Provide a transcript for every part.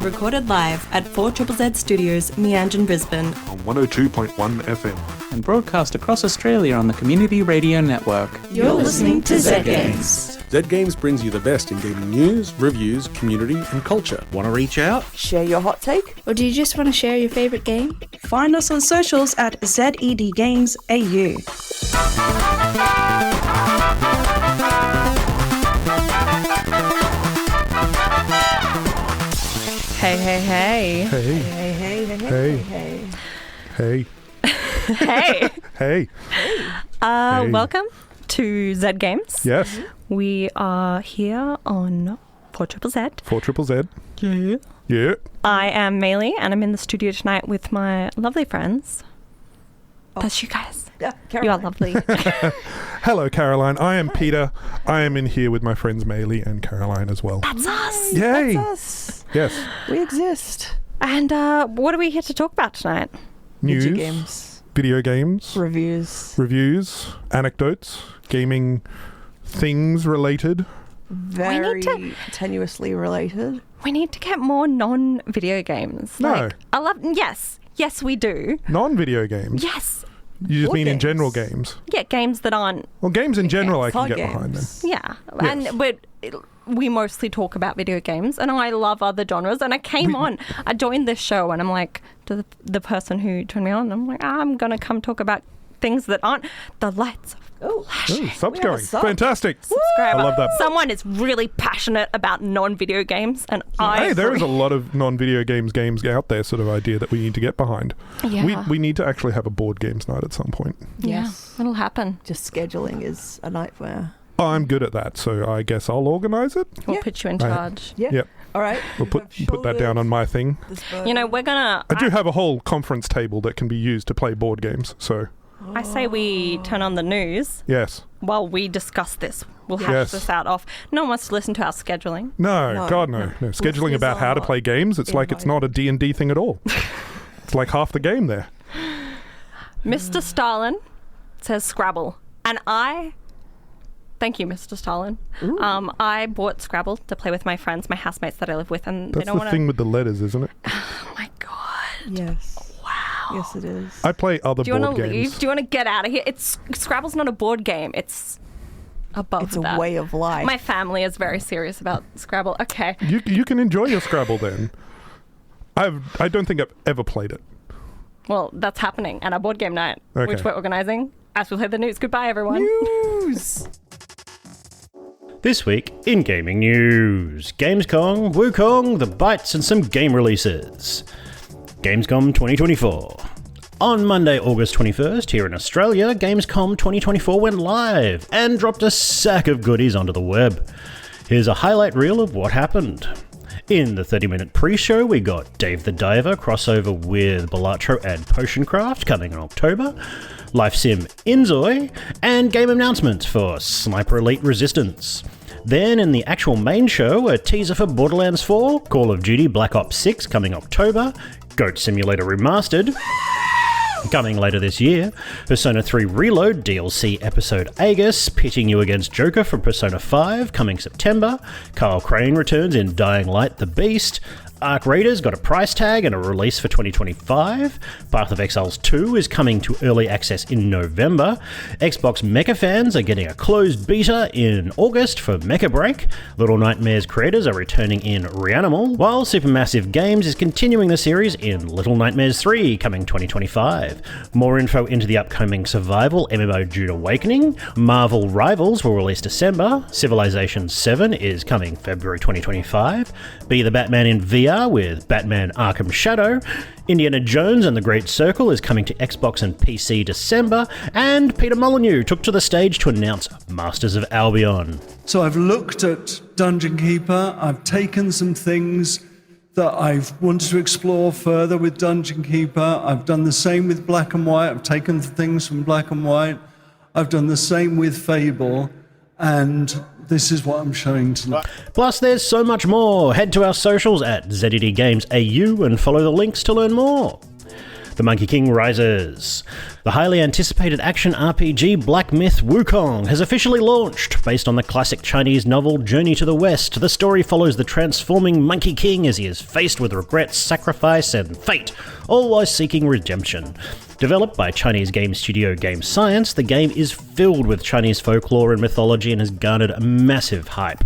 recorded live at 4ZZZ Studios, Meanjin, Brisbane. On 102.1 FM. And broadcast across Australia on the Community Radio Network. You're listening to Zed Games. Zed Games brings you the best in gaming news, reviews, community and culture. Want to reach out? Share your hot take? Or do you just want to share your favourite game? Find us on socials at Zed Games AU. Hey, hey, hey. Hey. Hey, hey, hey, hey, hey. Hey. Hey. Hey. Hey. Welcome to Zed Games. Yes. We are here on 4ZZZ. 4ZZZ. Yeah. Yeah. I am Maylee, and I'm in the studio tonight with my lovely friends. That's you guys. Yeah, You are Caroline. lovely. Hello, Caroline. I am Peter. I am in here with my friends Maylee and Caroline as well. That's us. Yay. That's us. Yes. We exist. And what are we here to talk about tonight? News. Video games. Video games. Reviews. Anecdotes. Gaming things related. Very to- tenuously related. We need to get more non-video games. No. Like, I love... Yes, we do. Non-video games. Yes. You just Board mean in games. general games. Yeah, games that aren't... Well, games in general I can Card get behind them. games. Yeah. Yes. And we mostly talk about video games, and I love other genres. And I came on, I joined this show, and I'm like, to the person who turned me on, I'm like, I'm going to come talk about things that aren't the lights. Oh, Ooh, sub's We have a going. sub. Fantastic. Subscribe. I love that. Someone is really passionate about non-video games, and I Hey, there is a agree. lot of non-video games out there sort of idea that we need to get behind. Yeah. We need to actually have a board games night at some point. Yes. Yeah, it'll happen. Just scheduling is a nightmare. I'm good at that, so I guess I'll organise it. We'll Yeah. put you in Right. charge. Yeah. Yep. All right. We'll put that down on my thing. You know, we're gonna... I do have a whole conference table that can be used to play board games, so I say we turn on the news yes. while we discuss this. We'll hash Yes. this out off. No one wants to listen to our scheduling. No, No. God, no. Scheduling Listeners about how to are play games, it's like it's not a D&D thing at all. It's like half the game there. Mr. Stalin says Scrabble. And thank you, Mr. Stalin. I bought Scrabble to play with my friends, my housemates that I live with, and they That's don't the want thing to... with the letters, isn't it? Oh my God. Yes. Wow. Yes, it is. I play other Do you board want to games. leave? Do you want to get out of here? Scrabble's not a board game. It's above It's a that. way of life. My family is very serious about Scrabble. Okay. You can enjoy your Scrabble then. I don't think I've ever played it. Well, that's happening at our board game night, Okay. which we're organising as we play the news. Goodbye, everyone. News. This week in gaming news, Gamescom, Wukong, the Bytes and some game releases. Gamescom 2024. On Monday, August 21st, here in Australia, Gamescom 2024 went live and dropped a sack of goodies onto the web. Here's a highlight reel of what happened. In the 30-minute pre-show, we got Dave the Diver crossover with Balatro and Potioncraft coming in October, Life Sim Inzoi, and game announcements for Sniper Elite Resistance. Then in the actual main show, a teaser for Borderlands 4, Call of Duty Black Ops 6 coming October, Goat Simulator Remastered, coming later this year, Persona 3 Reload DLC episode Aegis, pitting you against Joker from Persona 5, coming September, Kyle Crane returns in Dying Light the Beast, Arc Raiders got a price tag and a release for 2025, Path of Exiles 2 is coming to early access in November, Xbox Mecha fans are getting a closed beta in August for Mecha Break, Little Nightmares creators are returning in Reanimal, while Supermassive Games is continuing the series in Little Nightmares 3 coming 2025. More info into the upcoming Survival MMO Jude Awakening, Marvel Rivals will release December, Civilization 7 is coming February 2025, Be the Batman in VR with Batman Arkham Shadow, Indiana Jones and the Great Circle is coming to Xbox and PC December, and Peter Molyneux took to the stage to announce Masters of Albion. So I've looked at Dungeon Keeper, I've taken some things that I've wanted to explore further with Dungeon Keeper, I've done the same with Black and White, I've taken things from Black and White, I've done the same with Fable, and this is what I'm showing tonight. Plus, there's so much more. Head to our socials at ZED Games AU and follow the links to learn more. The Monkey King rises. The highly anticipated action RPG Black Myth Wukong has officially launched. Based on the classic Chinese novel Journey to the West, the story follows the transforming Monkey King as he is faced with regret, sacrifice, and fate, all while seeking redemption. Developed by Chinese game studio Game Science, the game is filled with Chinese folklore and mythology and has garnered a massive hype.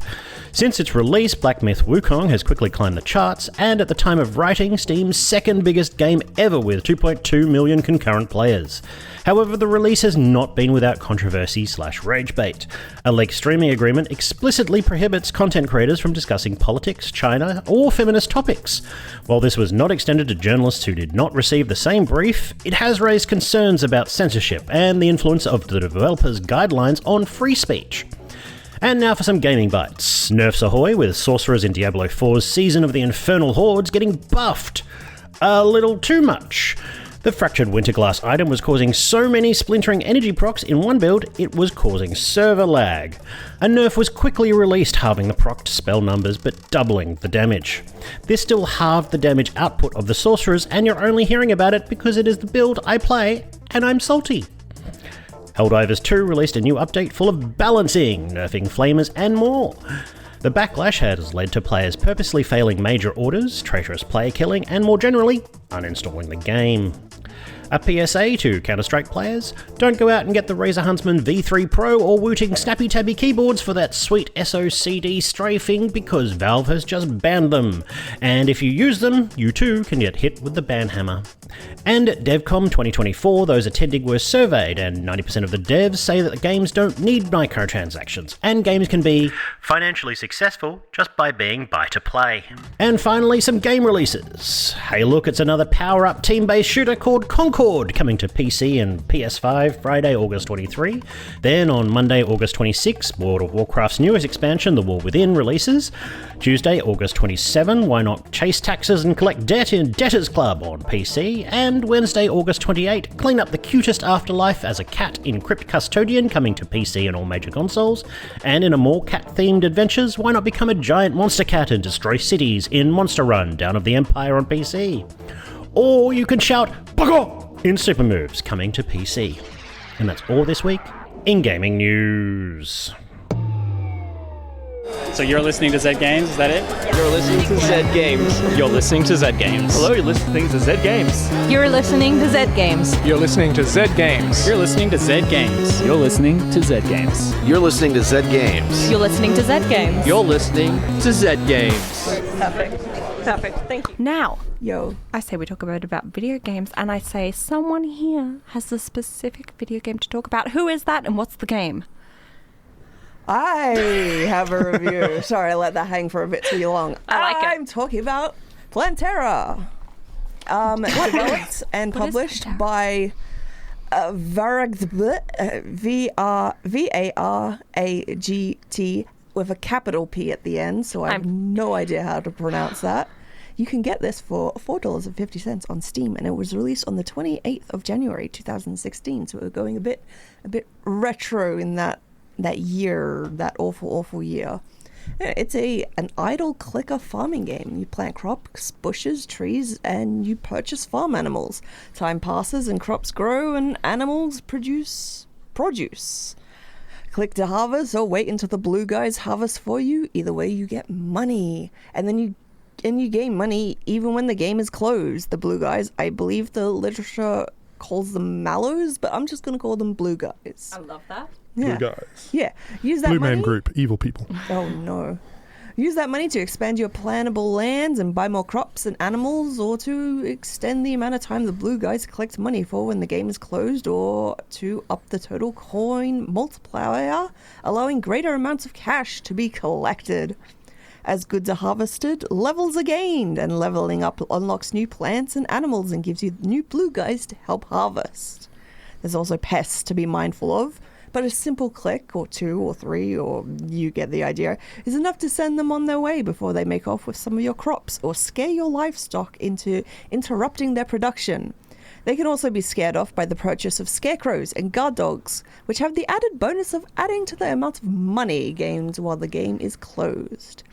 Since its release, Black Myth Wukong has quickly climbed the charts, and at the time of writing, Steam's second biggest game ever with 2.2 million concurrent players. However, the release has not been without controversy/rage bait. A leaked streaming agreement explicitly prohibits content creators from discussing politics, China, or feminist topics. While this was not extended to journalists who did not receive the same brief, it has raised concerns about censorship and the influence of the developers' guidelines on free speech. And now for some gaming bites. Nerfs ahoy, with sorcerers in Diablo 4's Season of the Infernal Hordes getting buffed. A little too much. The Fractured Winterglass item was causing so many splintering energy procs in one build, it was causing server lag. A nerf was quickly released, halving the proc to spell numbers but doubling the damage. This still halved the damage output of the sorcerers, and you're only hearing about it because it is the build I play, and I'm salty. Helldivers 2 released a new update full of balancing, nerfing flamers, and more. The backlash has led to players purposely failing major orders, traitorous player killing, and more generally, uninstalling the game. A PSA to Counter-Strike players: don't go out and get the Razer Huntsman V3 Pro or Wooting Snappy Tabby keyboards for that sweet SOCD strafing, because Valve has just banned them. And if you use them, you too can get hit with the ban hammer. And at DevCom 2024, those attending were surveyed, and 90% of the devs say that the games don't need microtransactions, and games can be financially successful just by being buy-to-play. And finally, some game releases. Hey look, it's another power-up team-based shooter called Concord, coming to PC and PS5 Friday, August 23. Then on Monday, August 26, World of Warcraft's newest expansion, The War Within, releases. Tuesday, August 27, why not chase taxes and collect debt in Debtors Club on PC. And Wednesday, August 28, clean up the cutest afterlife as a cat in Crypt Custodian, coming to PC and all major consoles. And in a more cat-themed adventures, why not become a giant monster cat and destroy cities in Monster Run, Down of the Empire on PC. Or you can shout "Bugger!" in Super Moves, coming to PC. And that's all this week in gaming news. So you're listening to Zed Games, is that it? You're listening to Zed Games. You're listening to Zed Games. Hello, you're listening to Zed Games. You're listening to Zed Games. You're listening to Zed Games. You're listening to Zed Games. You're listening to Zed Games. You're listening to Zed Games. You're listening to Zed Games. You're listening to Zed Games. Perfect. Thank you. Now, Yo. I say we talk about video games, and I say someone here has a specific video game to talk about. Who is that, and what's the game? I have a review. Sorry, I let that hang for a bit too long. I like it. I'm talking about Plantera. Developed and published by VaragtP, VARAGT, with a capital P at the end, so I have no idea how to pronounce that. You can get this for $4.50 on Steam, and it was released on the 28th of January 2016, so we're going a bit retro in that year, that awful year. It's an idle clicker farming game. You plant crops, bushes, trees, and you purchase farm animals. Time passes and crops grow and animals produce produce. Click to harvest or wait until the blue guys harvest for you. Either way, you get money. And then you gain money even when the game is closed. The blue guys, I believe the literature calls them mallows, but I'm just going to call them blue guys. I love that. Yeah. Blue guys. Yeah. Use that Blue money. Man Group, evil people. Oh no. Use that money to expand your plantable lands and buy more crops and animals, or to extend the amount of time the blue guys collect money for when the game is closed, or to up the total coin multiplier, allowing greater amounts of cash to be collected. As goods are harvested, levels are gained, and leveling up unlocks new plants and animals and gives you new blue guys to help harvest. There's also pests to be mindful of, but a simple click, or 2 or 3, or you get the idea, is enough to send them on their way before they make off with some of your crops, or scare your livestock into interrupting their production. They can also be scared off by the purchase of scarecrows and guard dogs, which have the added bonus of adding to the amount of money gained while the game is closed.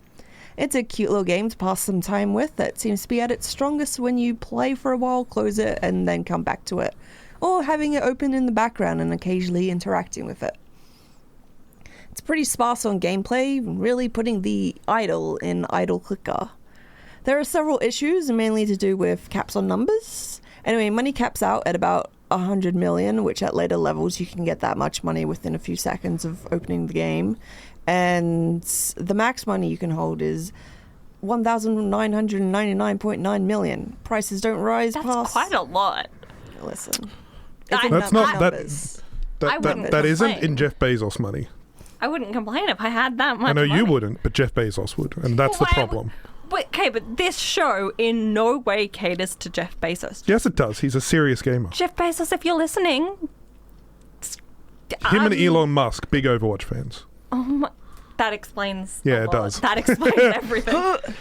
It's a cute little game to pass some time with that seems to be at its strongest when you play for a while, close it, and then come back to it. Or having it open in the background and occasionally interacting with it. It's pretty sparse on gameplay, really putting the idle in idle clicker. There are several issues, mainly to do with caps on numbers. Anyway, money caps out at about 100 million, which at later levels you can get that much money within a few seconds of opening the game. And the max money you can hold is 1,999.9 million. Prices don't rise past... That's quite a lot. Listen. That's not... That isn't complain. in Jeff Bezos money. I wouldn't complain if I had that much I know money. you wouldn't, but Jeff Bezos would. And that's the problem. But this show in no way caters to Jeff Bezos. Yes, it does. He's a serious gamer. Jeff Bezos, if you're listening... Him and Elon Musk, big Overwatch fans. Oh my... That explains Yeah, it does. That explains everything.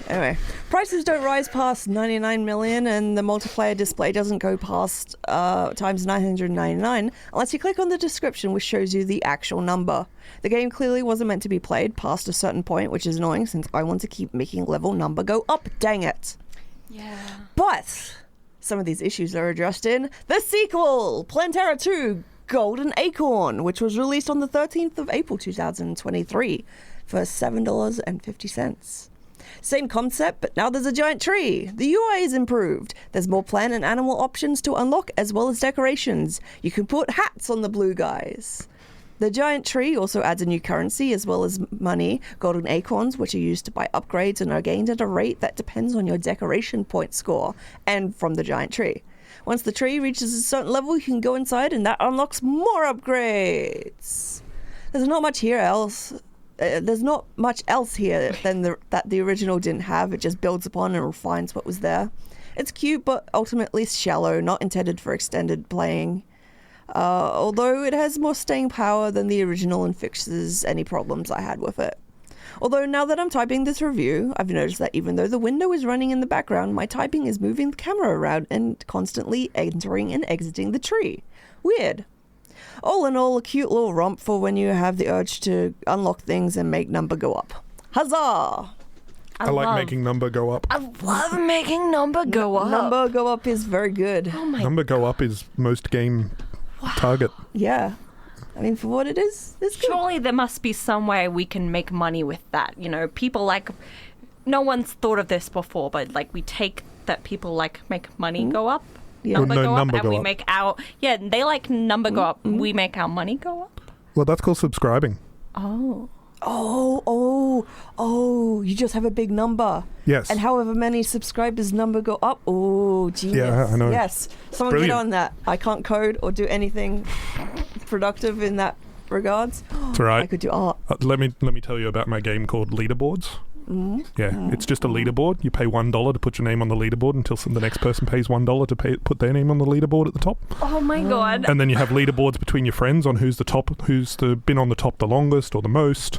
Anyway, prices don't rise past 99 million and the multiplayer display doesn't go past times 999 unless you click on the description, which shows you the actual number. The game clearly wasn't meant to be played past a certain point, which is annoying since I want to keep making level number go up. Dang it. Yeah. But some of these issues are addressed in the sequel, Plantera 2 Golden Acorn, which was released on the 13th of April 2023 for $7.50. Same concept, but now there's a giant tree. The UI is improved. There's more plant and animal options to unlock as well as decorations. You can put hats on the blue guys. The giant tree also adds a new currency as well as money, golden acorns, which are used to buy upgrades and are gained at a rate that depends on your decoration point score and from the giant tree. Once the tree reaches a certain level, you can go inside and that unlocks more upgrades. There's not much else here than that the original didn't have. It just builds upon and refines what was there. It's cute, but ultimately shallow, not intended for extended playing. Although it has more staying power than the original and fixes any problems I had with it. Although now that I'm typing this review, I've noticed that even though the window is running in the background, my typing is moving the camera around and constantly entering and exiting the tree. Weird. All in all, a cute little romp for when you have the urge to unlock things and make number go up. Huzzah! I like making number go up. I love making number go up. Number go up is very good. Oh my Number go up is most game target. Yeah. I mean, for what it is, it's good. Surely there must be some way we can make money with that. You know, people like... No one's thought of this before, but like we take that people like make money go up. Yeah. Number Well, no, go number up, and go we up. make our... Yeah, they like number go up. We make our money go up. Well, that's called subscribing. Oh. Oh, you just have a big number. Yes. And however many subscribers number go up. Oh, genius. Yeah, I know. Yes. Someone Brilliant. get on that. I can't code or do anything productive in that regards. That's all right. I could do art. Let me tell you about my game called Leaderboards. Yeah, it's just a leaderboard. You pay $1 to put your name on the leaderboard until the next person pays $1 to put their name on the leaderboard at the top. Oh my god. And then you have leaderboards between your friends on who's been on the top the longest or the most.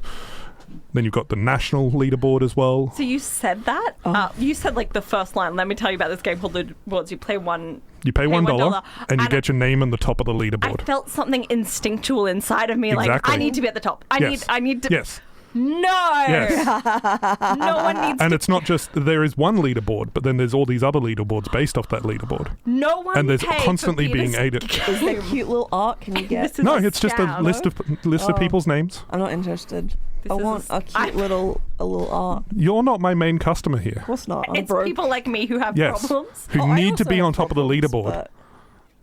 Then you've got the national leaderboard as well. So you said that? You said like the first line. Let me tell you about this game called Leaderboards. You pay $1. You pay $1 and you And get your name on the top of the leaderboard. I felt something instinctual inside of me, like Exactly. I need to be at the top. I need to. Yes. No. Yes. No one needs And to. it's not just there is one leaderboard, but then there's all these other leaderboards based off that leaderboard. No one. And there's paid constantly for me being to aided. Is there cute little art? Can you get? This is No, a it's just a scam. list of people's names. I'm not interested. This I is want a cute little art. You're not my main customer here. Of course not. I'm It's broke. people like me who have Yes. problems. Who I need to also be have on top of the problems, leaderboard. but-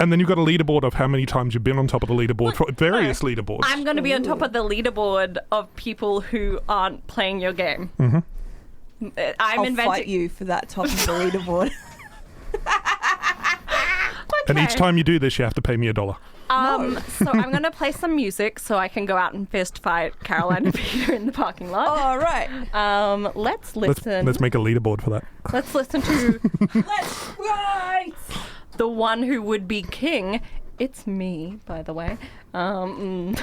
And then you've got a leaderboard of how many times you've been on top of the leaderboard for various leaderboards. I'm going to be on top of the leaderboard of people who aren't playing your game. Mm-hmm. I'm I'll inventing. fight you for that top of the leaderboard. And each time you do this, you have to pay me $1. So I'm going to play some music so I can go out and fist fight Caroline and Peter in the parking lot. All right. Let's listen. Let's make a leaderboard for that. Let's listen to Let's fight. the one who would be king. It's me, by the way. That'll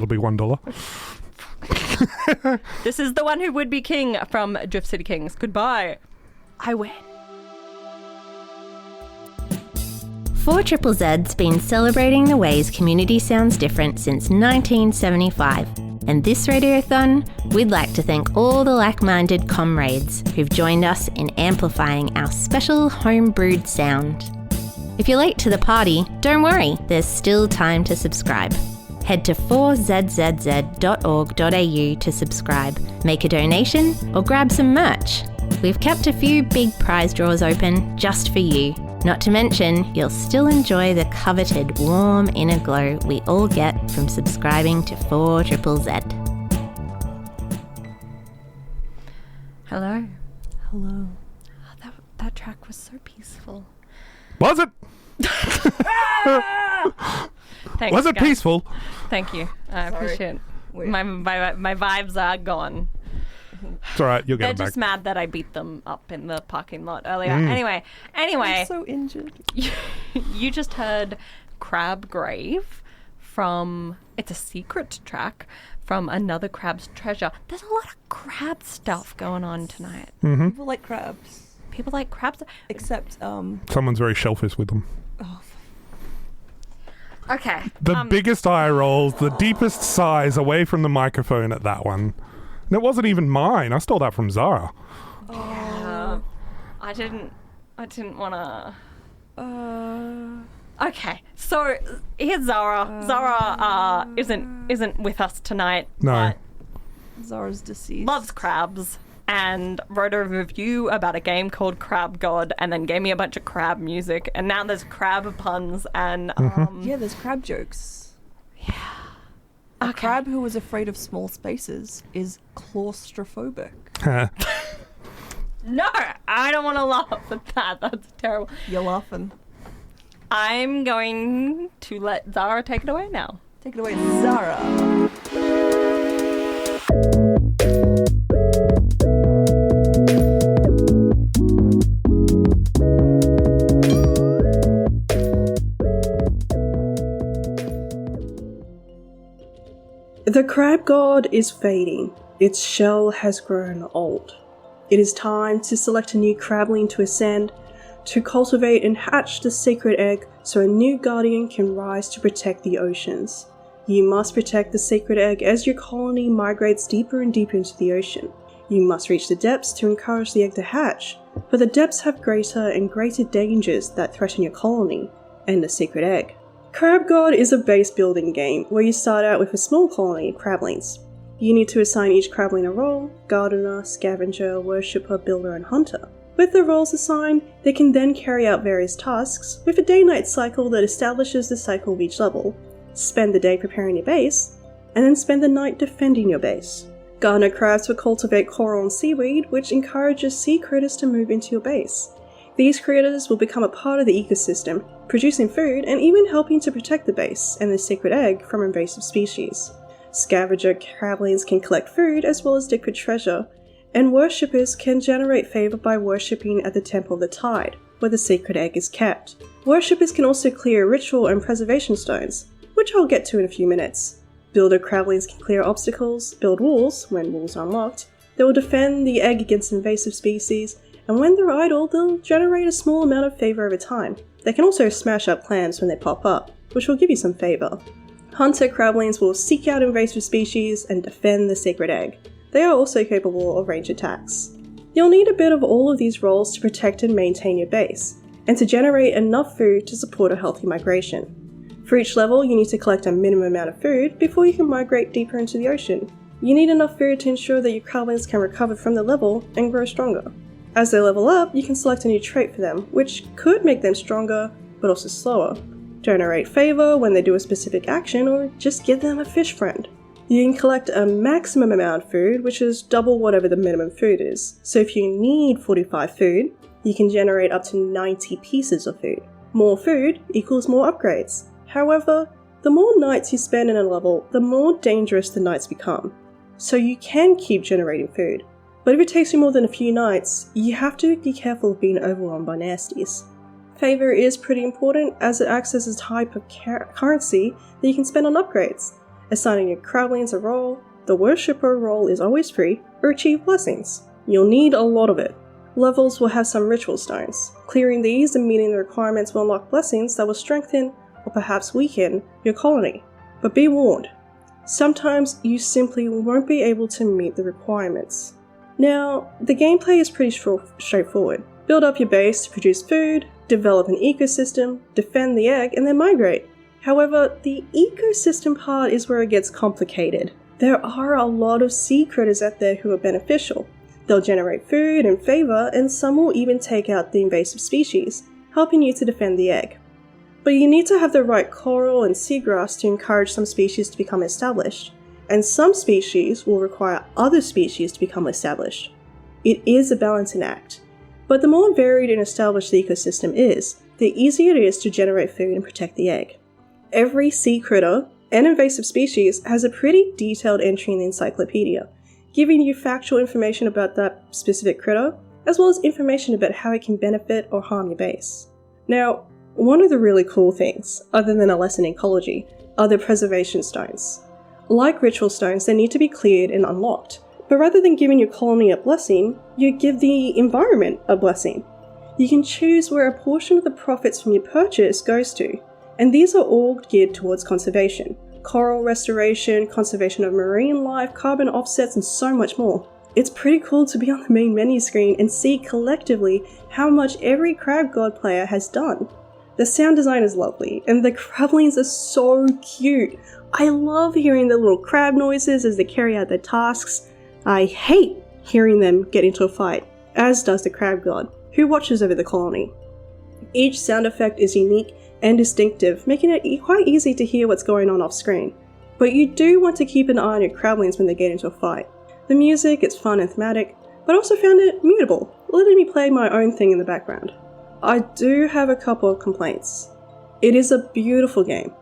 be $1. This is the one who would be king from Drift City Kings. Goodbye. I win. 4ZZZ's been celebrating the ways community sounds different since 1975. And this radiothon, we'd like to thank all the like-minded comrades who've joined us in amplifying our special home-brewed sound. If you're late to the party, don't worry, there's still time to subscribe. Head to 4zzz.org.au to subscribe, make a donation, or grab some merch. We've kept a few big prize draws open just for you. Not to mention, you'll still enjoy the coveted warm inner glow we all get from subscribing to 4ZZZ. Hello. Hello. Oh, that track was so peaceful. Was it? Thanks, Was it guys. peaceful? Thank you. I appreciate it. My vibes are gone. It's all right. You'll get They're it back. just mad that I beat them up in the parking lot earlier. Anyway. I'm so injured. You just heard Crab Grave from... It's a secret track from Another Crab's Treasure. There's a lot of crab stuff going on tonight. Mm-hmm. People like crabs. People like crabs. Except, Someone's very shellfish with them. Oh, okay. The biggest eye rolls, the deepest sighs away from the microphone at that one. And it wasn't even mine. I stole that from Zahra. Yeah. I didn't want to... Okay, so here's Zahra. Zahra isn't with us tonight. No. But Zahra's deceased. loves crabs and wrote a review about a game called Crab God and then gave me a bunch of crab music. And now there's crab puns and... Yeah, there's crab jokes. Yeah. A crab who was afraid of small spaces is claustrophobic. No, I don't want to laugh at that. That's terrible. You're laughing. I'm going to let Zahra take it away now. Take it away, Zahra. The crab god is fading. Its shell has grown old. It is time to select a new crabling to ascend, to cultivate and hatch the sacred egg so a new guardian can rise to protect the oceans. You must protect the sacred egg as your colony migrates deeper and deeper into the ocean. You must reach the depths to encourage the egg to hatch, but the depths have greater and greater dangers that threaten your colony and the sacred egg. Crab God is a base building game where you start out with a small colony of crablings. You need to assign each crabling a role: gardener, scavenger, worshipper, builder, and hunter. With the roles assigned, they can then carry out various tasks with a day-night cycle that establishes the cycle of each level. Spend the day preparing your base, and then spend the night defending your base. Gardener crabs will cultivate coral and seaweed, which encourages sea critters to move into your base. These critters will become a part of the ecosystem, producing food and even helping to protect the base and the sacred egg from invasive species. Scavenger crablings can collect food as well as dig for treasure, and worshippers can generate favor by worshipping at the Temple of the Tide, where the sacred egg is kept. Worshippers can also clear ritual and preservation stones, which I'll get to in a few minutes. Builder crablings can clear obstacles, build walls, when walls are unlocked. They will defend the egg against invasive species, and when they're idle, they'll generate a small amount of favor over time. They can also smash up plants when they pop up, which will give you some favor. Hunter crablings will seek out invasive species and defend the sacred egg. They are also capable of ranged attacks. You'll need a bit of all of these roles to protect and maintain your base, and to generate enough food to support a healthy migration. For each level, you need to collect a minimum amount of food before you can migrate deeper into the ocean. You need enough food to ensure that your crablings can recover from the level and grow stronger. As they level up, you can select a new trait for them, which could make them stronger, but also slower. Generate favor when they do a specific action, or just give them a fish friend. You can collect a maximum amount of food, which is double whatever the minimum food is. So if you need 45 food, you can generate up to 90 pieces of food. More food equals more upgrades. However, the more nights you spend in a level, the more dangerous the nights become. So you can keep generating food, but if it takes you more than a few nights, you have to be careful of being overwhelmed by nasties. Favor is pretty important as it acts as a type of currency that you can spend on upgrades. Assigning your crablings a role, the worshipper role is always free, or achieve blessings. You'll need a lot of it. levels will have some ritual stones. Clearing these and meeting the requirements will unlock blessings that will strengthen or perhaps weaken your colony. But be warned, sometimes you simply won't be able to meet the requirements. Now, the gameplay is pretty straightforward. Build up your base to produce food, develop an ecosystem, defend the egg, and then migrate. However, the ecosystem part is where it gets complicated. There are a lot of sea critters out there who are beneficial. They'll generate food and favor, and some will even take out the invasive species, helping you to defend the egg. But you need to have the right coral and seagrass to encourage some species to become established, and some species will require other species to become established. It is a balancing act, but the more varied and established the ecosystem is, the easier it is to generate food and protect the egg. Every sea critter and invasive species has a pretty detailed entry in the encyclopedia, giving you factual information about that specific critter, as well as information about how it can benefit or harm your base. Now, one of the really cool things, other than a lesson in ecology, are the preservation stones. Like ritual stones, they need to be cleared and unlocked, but rather than giving your colony a blessing, you give the environment a blessing. You can choose where a portion of the profits from your purchase goes to, and these are all geared towards conservation. Coral restoration, conservation of marine life, carbon offsets, and so much more. It's pretty cool to be on the main menu screen and see collectively how much every Crab God player has done. The sound design is lovely, and the crablings are so cute. I love hearing the little crab noises as they carry out their tasks. I hate hearing them get into a fight, as does the Crab God, who watches over the colony. Each sound effect is unique and distinctive, making it quite easy to hear what's going on off screen. But you do want to keep an eye on your crablings when they get into a fight. The music is fun and thematic, but I also found it mutable, letting me play my own thing in the background. I do have a couple of complaints. It is a beautiful game,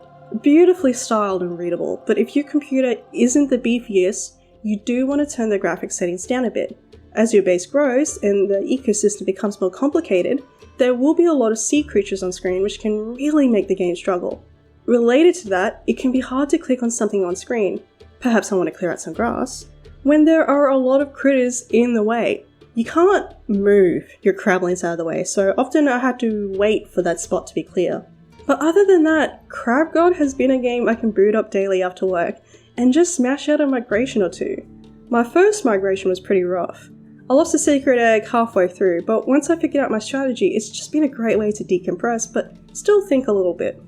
beautifully styled and readable, but if your computer isn't the beefiest, you do want to turn the graphics settings down a bit. As your base grows and the ecosystem becomes more complicated, there will be a lot of sea creatures on screen which can really make the game struggle. Related to that, it can be hard to click on something on screen, perhaps I want to clear out some grass, when there are a lot of critters in the way. You can't move your crablings out of the way, so often I had to wait for that spot to be clear. But other than that, Crab God has been a game I can boot up daily after work and just smash out a migration or two. My first migration was pretty rough. I lost a secret egg halfway through, but once I figured out my strategy, it's just been a great way to decompress, but still think a little bit.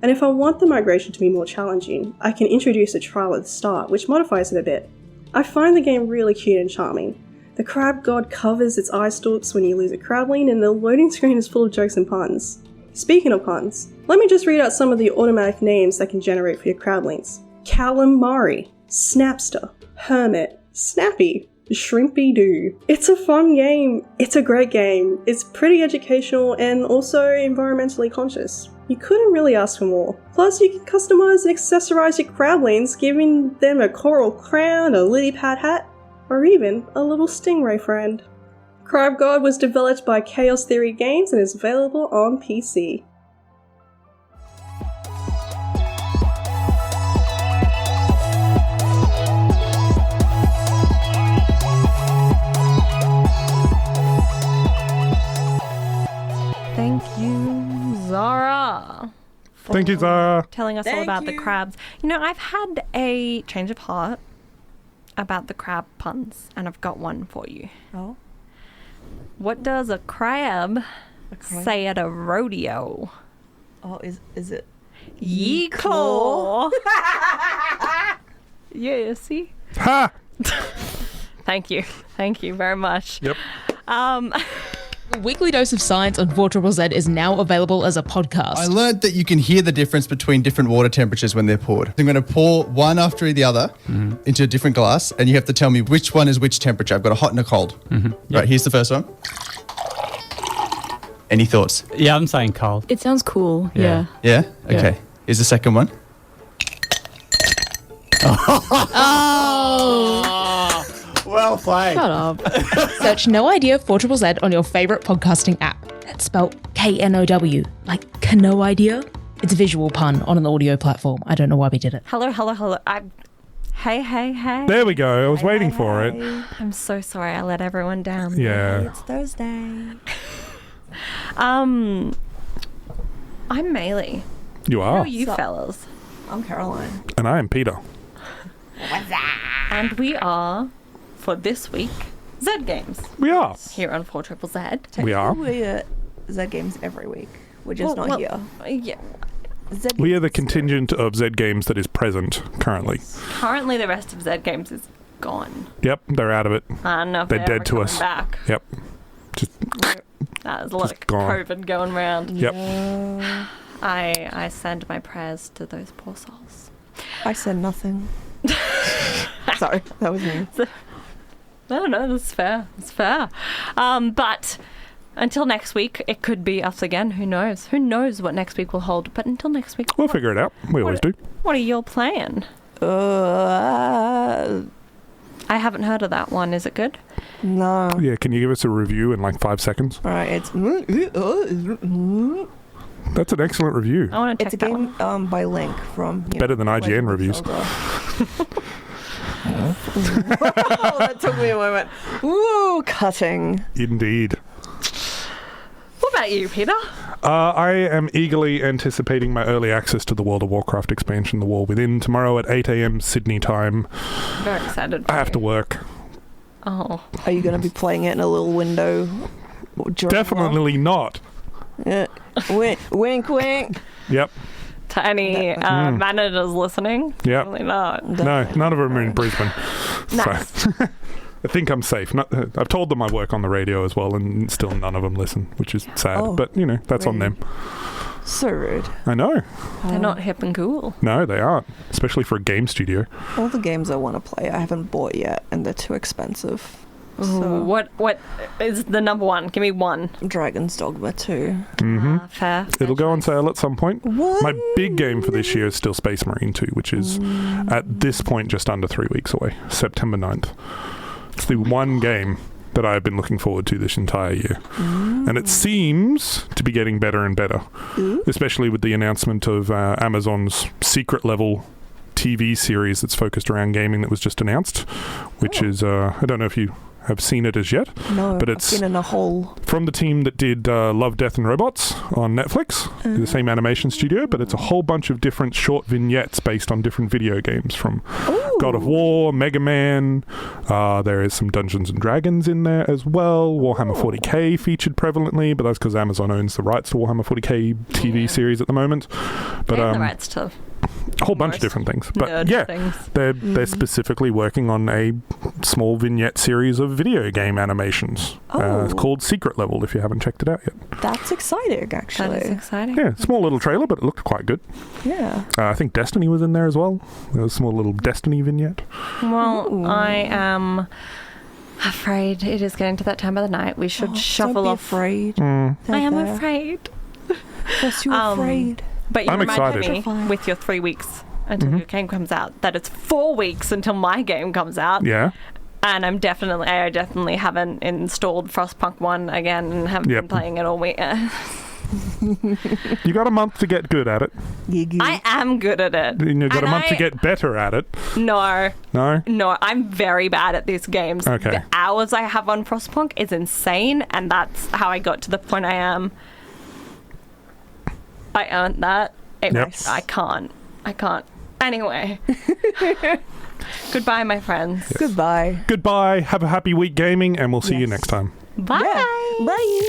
And if I want the migration to be more challenging, I can introduce a trial at the start, which modifies it a bit. I find the game really cute and charming. The Crab God covers its eye stalks when you lose a crabling, and the loading screen is full of jokes and puns. Speaking of puns, let me just read out some of the automatic names that can generate for your crablings. Calamari, Snapster, Hermit, Snappy, Shrimpy Doo. It's a fun game. It's a great game. It's pretty educational and also environmentally conscious. You couldn't really ask for more. Plus, you can customize and accessorize your crablings, giving them a coral crown, a lily pad hat, or even a little stingray friend. Crab God was developed by Chaos Theory Games and is available on PC. Thank you, Zahra. Thank you, Zahra. Telling us all about the crabs. You know, I've had a change of heart about the crab puns, and I've got one for you. Oh? What does a crab say at a rodeo? Oh, is it? Yeecaw. Yeah, see? Ha! Thank you. Thank you very much. Yep. The Weekly Dose of Science on VaragtP is now available as a podcast. I learned that you can hear the difference between different water temperatures when they're poured. I'm going to pour one after the other into a different glass, and you have to tell me which one is which temperature. I've got a hot and a cold. Right, here's the first one. Any thoughts? Yeah, I'm saying cold. It sounds cool. Yeah. Yeah? Okay. Here's the second one. Well played. Shut up. Search No Idea VaragtP on your favourite podcasting app. That's spelled K-N-O-W, like no idea. It's a visual pun on an audio platform. I don't know why we did it. Hello. Hey, hey, hey. There we go. I was waiting for it. I'm so sorry I let everyone down. Yeah. It's Thursday. I'm Maylee. You Who are. are you fellas? I'm Caroline. And I am Peter. And we are, for this week, Zed Games. We are. Here on 4ZZZ. We are. We're Zed Games every week. We're just not here. Yeah. Zed We are the Games contingent of Zed Games that is present currently. Currently, the rest of Zed Games is gone. Yep, they're out of it. I don't know if They're they're dead ever to coming us. back. Yep. Just There's a lot of gone. COVID going around. Yep. I send my prayers to those poor souls. I said nothing. Sorry, that was me. No, that's fair. It's fair. But until next week, it could be us again. Who knows? Who knows what next week will hold? But until next week, we'll figure it out. We always do. What are you playing? I haven't heard of that one. Is it good? No. Yeah, can you give us a review in like 5 seconds? All right, it's That's an excellent review. I want to check it's a game by Link from Better than IGN reviews. Oh, that took me a moment. Ooh, cutting. Indeed. What about you, Peter? I am eagerly anticipating my early access to the World of Warcraft expansion, The War Within, tomorrow at 8 a.m. Sydney time. Very excited. I have to work. Oh. Are you going to be playing it in a little window? Definitely not. Wink, wink. Yep. To any managers listening? Yep. Probably not. No, none of them are in Brisbane. Nice. So, I think I'm safe. I've told them I work on the radio as well, and still none of them listen, which is sad. Oh, but, that's on them. So rude. I know. They're not hip and cool. No, they aren't. Especially for a game studio. All the games I want to play, I haven't bought yet, and they're too expensive. So. What is the number one? Give me one. Dragon's Dogma 2. Mm-hmm. Fair. It'll go on sale at some point. What? My big game for this year is still Space Marine 2, which is at this point just under 3 weeks away. September 9th. It's the one game that I've been looking forward to this entire year. And it seems to be getting better and better, especially with the announcement of Amazon's secret level TV series that's focused around gaming that was just announced, which is, I don't know if you have seen it as yet. No, but it's been in a hole. From the team that did Love, Death and Robots on Netflix, the same animation studio, but it's a whole bunch of different short vignettes based on different video games from God of War, Mega Man. There is some Dungeons and Dragons in there as well. Warhammer 40k featured prevalently, but that's because Amazon owns the rights to Warhammer 40k TV series at the moment. But the rights to a whole bunch of different things. But nerd yeah, things. they're specifically working on a small vignette series of video game animations. It's called Secret Level, if you haven't checked it out yet. That's exciting, actually. That is exciting. Yeah, small little trailer, but it looked quite good. Yeah. I think Destiny was in there as well. There was a small little Destiny vignette. Well, I am afraid it is getting to that time of the night. We should shuffle don't be off. Afraid. I am afraid. Yes, you're afraid. But you I'm reminded excited. me with your 3 weeks until your game comes out that it's 4 weeks until my game comes out. Yeah. And I definitely haven't installed Frostpunk 1 again and haven't been playing it all week. You got a month to get good at it. I am good at it. And you've got And a month to get better at it. No. No? No, I'm very bad at these games. Okay. The hours I have on Frostpunk is insane, and that's how I got to the point I am. I earned that. I can't. Anyway. Goodbye, my friends. Yes. Goodbye. Goodbye. Have a happy week gaming, and we'll see you next time. Bye. Yeah. Bye.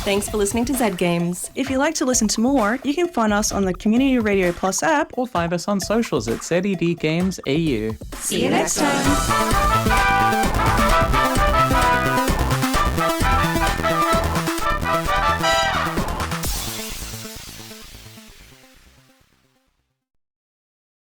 Thanks for listening to Zed Games. If you'd like to listen to more, you can find us on the Community Radio Plus app Or find us on socials at ZED Games AU. See you next time.